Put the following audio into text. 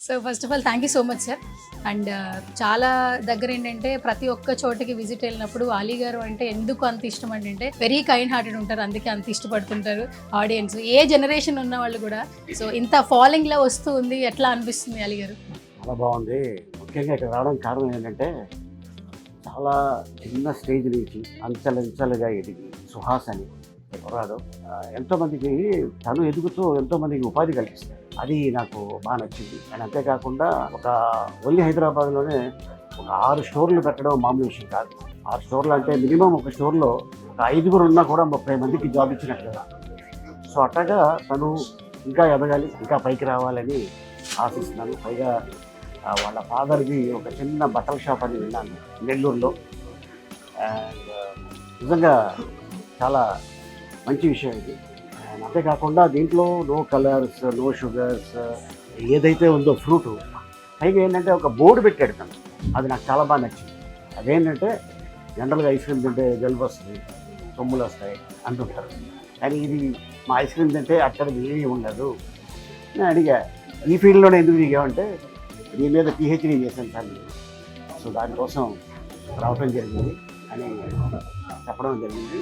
So first of all thank you so much sir. And చాలా దగ్గర ఏంటంటే ప్రతి ఒక్క చోటికి విజిట్ వెళ్ళినప్పుడు అలీ గారు అంటే ఎందుకు అంత ఇష్టం అంటే వెరీ కైండ్ హార్టెడ్ ఉంటారు, అందుకే అంత ఇష్టపడుతుంటారు ఆడియన్స్, ఏ జనరేషన్ ఉన్న వాళ్ళు కూడా. సో ఇంత ఫాలోయింగ్లో వస్తూ ఉంది, ఎట్లా అనిపిస్తుంది అలీ గారు? చాలా బాగుంది. ముఖ్యంగా ఇక్కడ రావడానికి కారణం ఏంటంటే చాలా చిన్న స్టేజ్ నుంచి అంచెలుగా ఎదిగి సుహాస్ అని కుర్రాడు ఎంతోమందికి తను ఎదుగుతూ ఎంతోమందికి ఉపాధి కల్పిస్తాడు. అది నాకు బాగా నచ్చింది. అండ్ అంతేకాకుండా ఒక ఓన్లీ హైదరాబాద్లోనే ఒక 6 స్టోర్లు పెట్టడం మామూలు విషయం కాదు. 6 స్టోర్లు అంటే మినిమం ఒక స్టోర్లో ఒక 5 ఉన్నా కూడా 30 మందికి జాబ్ ఇచ్చినట్టు కదా. సో అట్లాగా తను ఇంకా ఎదగాలి, ఇంకా పైకి రావాలని ఆశిస్తున్నాను. పైగా వాళ్ళ ఫాదర్ది ఒక చిన్న బట్టల షాప్ అని విన్నాను నెల్లూరులో. అండ్ నిజంగా చాలా మంచి విషయం ఇది. అండ్ అంతేకాకుండా దీంట్లో నో కలర్స్, నో షుగర్స్, ఏదైతే ఉందో ఫ్రూటు, పైగా ఏంటంటే ఒక బోర్డు పెట్టాడు తను. అది నాకు చాలా బాగా నచ్చింది. అదేంటంటే జనరల్గా ఐస్ క్రీమ్ తింటే జలుబు వస్తుంది, సొమ్ములు వస్తాయి అంటుంటారు, కానీ ఇది మా ఐస్ క్రీమ్ తింటే అక్కడ ఏమీ ఉండదు. నేను అడిగా ఈ ఫీల్డ్లోనే ఎందుకు దిగామంటే దీని మీద పిహెచ్డీ చేశాను సార్ నేను, సో దానికోసం రావటం జరిగింది అని చెప్పడం జరిగింది.